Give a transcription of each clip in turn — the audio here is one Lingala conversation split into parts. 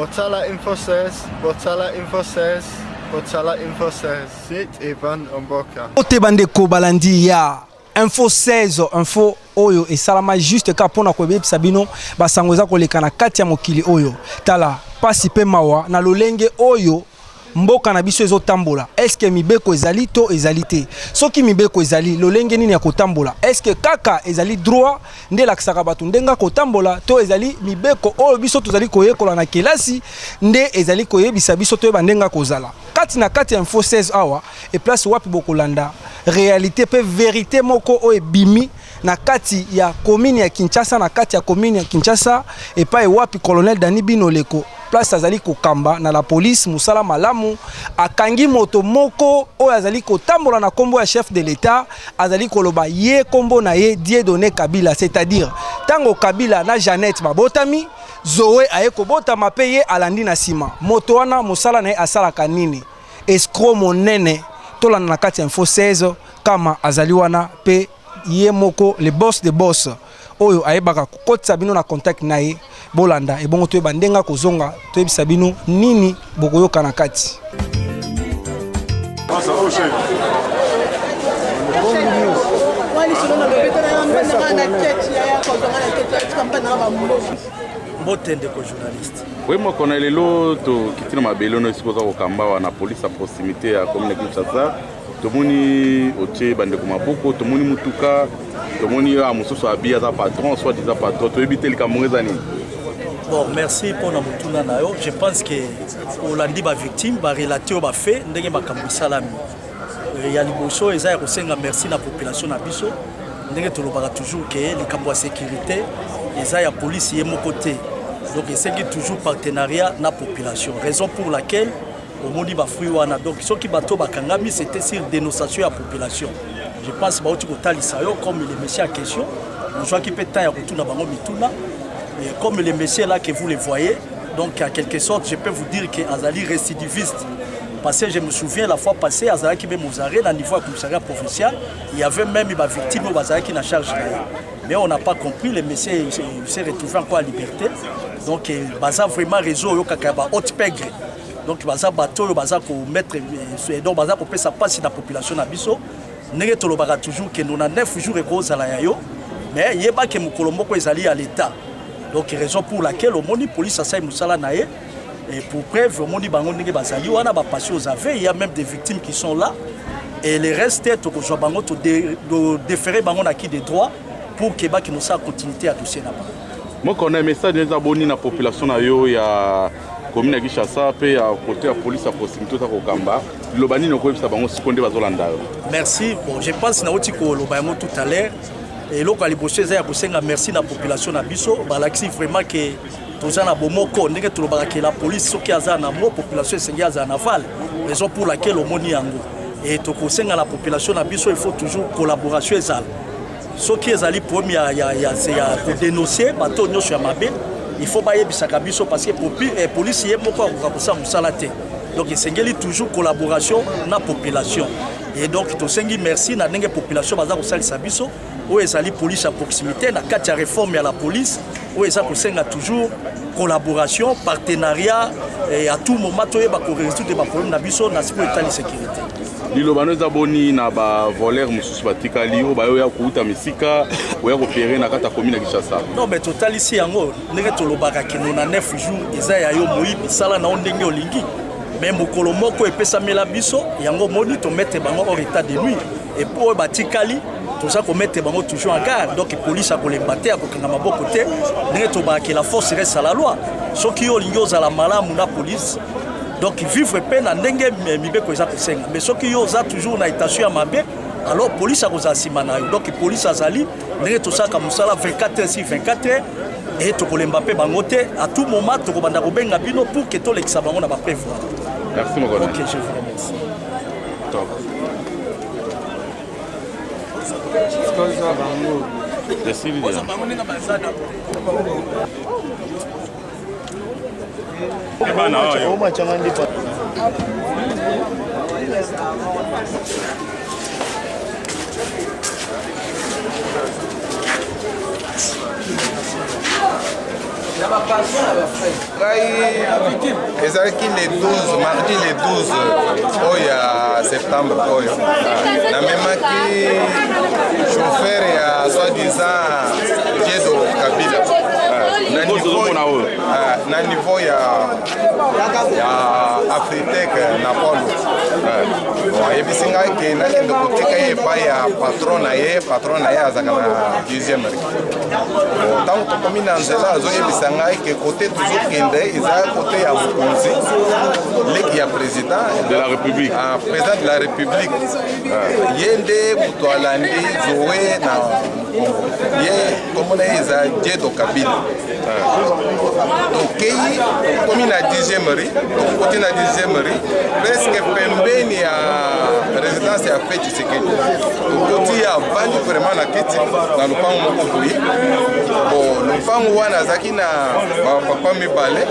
Botala Info 16, Botala Info 16, Botala Info 16. C'est Evan Omboka. Ote bandeko balandi ya Info 16, info oyo et salama juste ka pona ko bebisa bino basangoza koleka na kati ya mokili oyo. Tala pasi pe mawa na lolenge oyo mboka na biso ezotambola. Est-ce que mibeko ezali to ezali te? Soki mibeko ezali lolenge nini ya kotambola? Est-ce que kaka ezali droit nde lakisaka bato ndenga kotambola to ezali mibeko oyo biso tozali koyekola na kelasi nde ezali koyebisa biso to bandenga kozala? Kati na kati ya Info 16 awa et place wapi bokolanda réalité pe vérité moko o ebimi na kati ya commune ya Kinshasa, na kati ya commune ya Kinshasa et pa wapi colonel Dani Binoleko place azali kokamba na la police musala malamu akangi moto moko oyo azali kotambola na kombo ya chef de l'état azali koloba ye kombo na ye Dieudonné Kabila, c'est-à-dire tango Kabila na Jeannette babotami Zoé aye kobotama pe ye alandi na sima moto wana musala na ye asalaka nini? Escroc monene tolanda na kati ya Info 16 kama azali wana pe ye moko le boss de boss oyo ayebaka kokotisa bino na contact na ye bolanda ebongo to bandenga kozonga to yebisa bino nini bokoyoka na kati. Mbotende ko journaliste. Oui, moi connais les lots qui tiennent ma belle on suppose au Kamba na police à proximité à commune Kinshasa. Tomoni otie bande ko maboko, tomoni mutuka, tomoni a musoso abia za patron, soit des patron, to éviter le Camerounais. Bon, merci pour notre tournée. Je pense que Olandi ba victime, ba relaté ba fait, ndenge makambo salami. Ya liboso eza ya kosenga merci na population na biso. Ndenge tolobaka toujours que les camps de sécurité eza ya police ye mon côté. Donc c'est toujours partenariat na population. Raison pour laquelle au moni ba fruit wana donc ceux qui bateau bakangami c'était sur dénonciation à population. Je pense ba oti kotalisa yo comme les messieurs en question. On joue qui peut temps ya retourna bango mituna. Et comme les messieurs là que vous les voyez, donc en quelque sorte je peux vous dire que Azali récidiviste. Parce que je me souviens la fois passée Azali qui même aux arrêts à niveau commissariat provincial, il y avait même une victime au Azali qui n'a charge rien. Mais on n'a pas compris, les messieurs s'est retrouvé encore à liberté. Donc baza vraiment réseau yo kakaba haute pègre. Donc baza bateau baza ko mettre donc baza ko pesa passe la population na biso. Nenge tolobaka toujours que nous na 9 jours et gros ala yo. Mais yeba ke mukolo moko ezali à l'état. Donc raison pour laquelle au moni police asai musala na ye. Et pour preuve, on dit que bazali wana ba passer aux aveux, il y a même des victimes qui sont là et les restes to ko bango to déférer bango na qui des droits pour que ba qui nous sa continuité à dossier là-bas. Moi connais message des abonnés na population na yo ya commune ya Kinshasa pe ya côté ya police à proximité ta kokamba. Lobani no ko bisa bango sikonde bazolanda yo. Merci. Bon, je pense na oti ko lobango tout à l'heure et loko ali bosser ya kosenga merci na population na biso, ba laxi vraiment que tozana bomoko ndenge tolobaka que la police soki aza na mo population esengi aza na val raison pour laquelle omoni yango et tokosenga la population na biso il faut toujours collaboration ezala soki ezali premier ya dénoncer bato nyonso ya mabe il faut bayebisaka biso parce que police ye moko akoka mosala te donc esengeli toujours collaboration na population et donc tosengi merci na ndenge population baza kosalisa biso oyo ezali police à proximité na kati ya réforme ya la police oyo eza kosenga toujours collaboration, partenariat et à tout moment toyeba ko résoudre des problèmes na biso na siko état de sécurité. Lilobano zaboni na ba voleur mususu batikali o ba yo ya kuuta misika o ya opérer na kata commune ya Kinshasa. Non mais total ici yango ndenge tolobaka ke na 9 jours eza ya yo moyibi sala na ndenge olingi. Mais mokolo moko epesa mela biso yango moni to mettre bango hors état de nuit et pour batikali tout ça qu'on mette bango toujours en garde donc police a kolembaté a kokinga maboko te ndenge to ba que la force reste à la loi ceux qui olingo za la malamu na police donc vivre peine na ndenge mibeko za kosenga mais ceux qui oza toujours na étation ya mabe alors police a koza simana donc police azali ndenge to saka musala 24 heures sur 24 heures et to kolembape bango te à tout moment to ko banda ko benga bino pour que to l'exa bango na ba prévoir. Merci mon collègue. OK, je vous remercie. Top. ezalaki le 12 mardi le 12 oyo ya septembre oyo namemaki chauffeur ya soi-disant Diedo Kabila na niveau ya Afritec na polo ayebisi ngai ke nakende kotika ye epai ya patron na ye azalaka na 10e ri ntango tokomi na nzela azoyebisa ngai ke kote tozokende eza kote ya mokonzi leki ya président de la république président de la république ye nde moto alandi zoe na Congo ye komona ye eza Diedo Kabila tokei tokomi na 10e ri tokoti na 10e ri presque pembeni ya résidence ya Félix Tshisekedi tokoti ya bandi vraiment na kiti na lupango moko boye lupango wana azalaki na bapapa mibale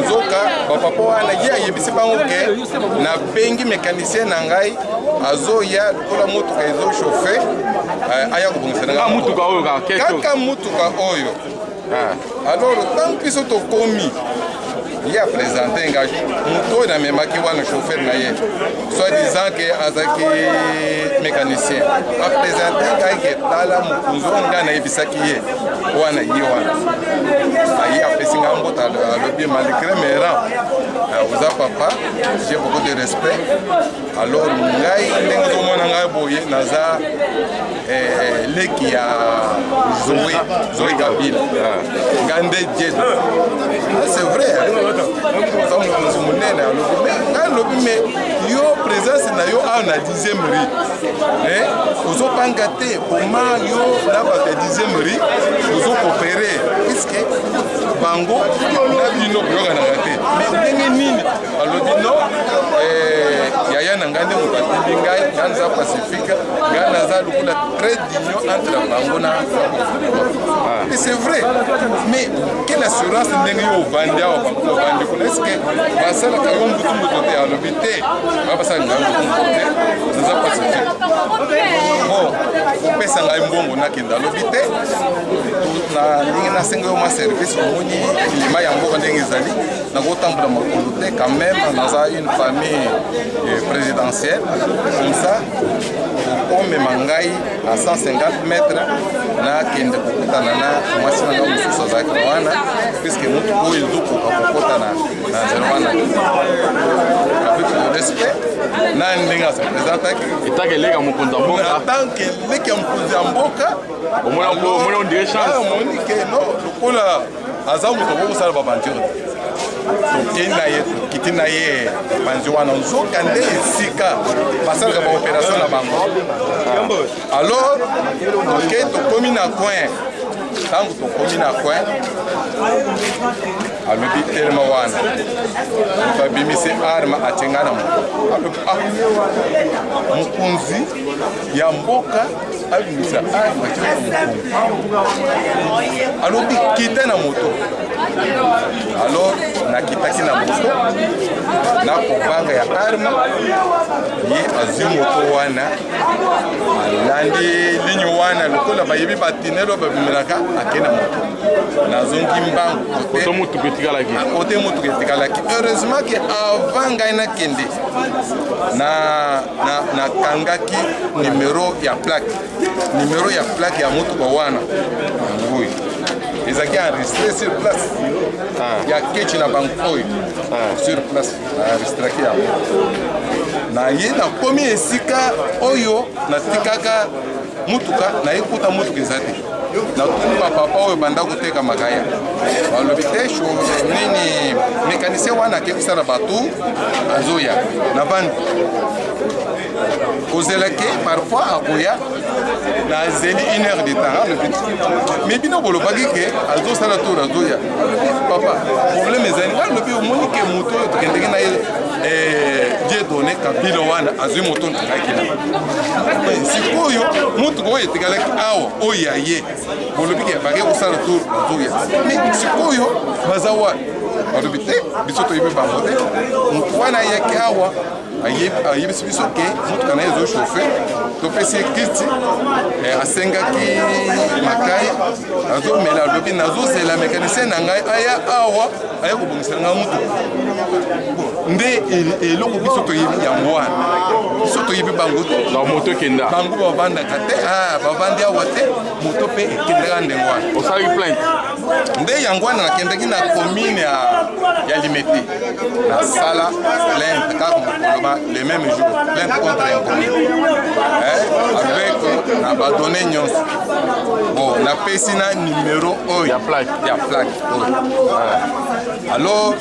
nzoka bapapa wana ye ayebisi bango ke nabengi mécanicien na ngai azoya lokola motuka ezochauffe aya kobongisa na ngai kaka motuka oyo alors ntango biso tokomi ye apresente nga moto oyo namemaki wana chauffeur na ye soi-disant ke azalaki mécanicien apresente ngai ke tala mokonzi oyo ngai nayebisaki ye wana ye wana aye apesi ngai mbota alobi malgré mes rangs oza papa j'ai beaucoup de respect alors ngai ndenge ozomona ngai boye naza leki ya Zoe Kabila ngai nde Diedo c'est vrai oza mokonzi monene alobi me yo présence na yo awa na 10e ri ozopanga te koma yo na bato ya 10e ri ozokopere puiske bango na bino koyokanaka te ndenge nini alobi no yaya na ngai nde moto atembi ngai naza pacifique ngai naza lokola trait d'union entre bango na et c'est vrai mais quelle assurance ndenge yo ovandi awa ovandi kuna eske basalaka yo mbutumbutu te alobi te babasala ngai mbutumbutu te naza pacifique bon opesa ngai mbongo nakende alobi te ndenge nasenga yo mwa service omoni klima ya mboka ndenge ezali nakotambola makolo te quand même naza une famille présidentielle comme ça omema ngai à 150 mètres nakende kokutana na mwasi na ngai mosusu azalaki wana puiske motu oyo ezokoka kokota na nzela wana avec le respect na ndenge asepresentaki etake eleka mokonzi ya mboka atanke leki ya mokonzi ya mboka omona ondire chance omoni ke no lokola aza moto bokosala babanture tokiti na ye banzi wana nzoka nde esika basalaka baopération na bango alors toke tokomi na coin ntango tokomi na coin alobi telema wana moto abimisi arme atenga na moto alobi mokonzi ya mboka abimisa arme alobi kita na moto alors nakitaki na moto nakobanga ya arme ye azwi moto wana alandi ligne wana lokola bayebi batinelo babimelaka akenda moto nazongi mbangu kote motuka etikalaki heureusement ke avant ngai nakende nakangaki numero ya plaque ya motuka wana ngoyi ezalaki enregistré sur place ya kechi na bango oyo sur place enregistraki yango naye nakomi esika oyo natikaka mutuka nayekuta mutuka eza te natuni bapapa oyo banda koteka makaya balobi te nini mécanicien wana ake kosala bato azoya na bandi kozelaki parfois akoya nazeli 1 heure de temps alobi mais bino bolobaki ke azosala tour azoya papa problème ezali alobi omoni ke moto oyo tokendeki na ye Diedo Kabila wana azwi moto nakakila sikoyo motuka oyo etikalaki awa oyo ya ye bolobi ke bake kosala tour azoya mais sikoyo baza wana balobi te biso toyebi bango te motu wana ayaki awa ayebisi biso ke motuka na ye ezochauffe topesi ye kiti asengaki makai nazomela alobi nazozela mécanicien na ngai aya awa aya kobongisela ngai motu nde eloko biso toyebi yango wana biso toyebi bango moto ekenda bango bavandaka te bavandi awa te moto mpe ekendaka ndenge wana osalaki plainte nde yango wana nakendaki na commune ya Limete nasala plainte kaka mokoloba le même jour plainte contre inconnu avec na badonné nyonso bon napesi na numéro oyo ya plaque oyo alors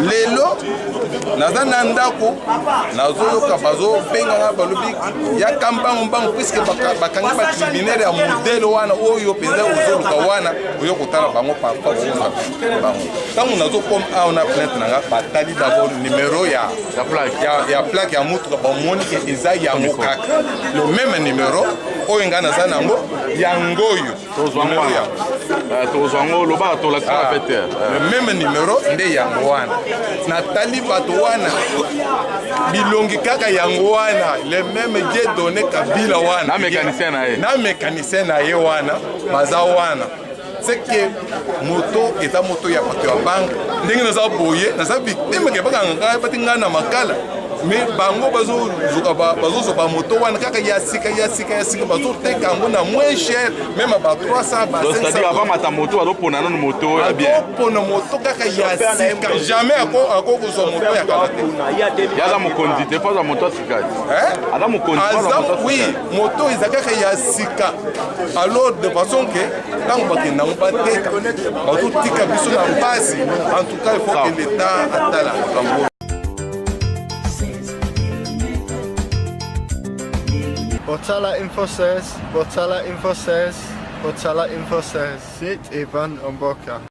lelo naza na ndako nazoyoka bazobengana balobi yaka mbango puiske bakangi bacriminaire ya modele wana oyo mpenza ozoluka wana oyo kotala bango parfois oza bango ntango nazokoma awa na plainte nanga batali d'abord numero ya plaque ya motuka bamoni ke eza yango kaka le même numero oyo ngai naza nango yango oyo tozwango lobaka tolakisaka pe te le même numero nde yango wana natali bato wana bilongi kaka yango wana le même Dieu donné Kabila wana na mécanicien na ye wana baza wana c'est que moto eza moto ya bato ya banque ndenge naza boye naza victime ke baka ngai bati ngai na makala mais bango bazozoka moto wana kaka ya sika bazoteka yango na moins cher même ba 300 ba 500 c'est-à-dire avant mata moto bazopona nano moto ya bien pona moto kaka ya sika jamais akokozwa moto ya kala te yaza mokonzi te pas moto asika ada mokonzi oui moto eza kaka ya sika alors de façon que ntango bakenda ngo bateka bazotika biso na mpasi en tout cas il faut que l'état atala bango. Botala Info 16, c'est Evan Omboka.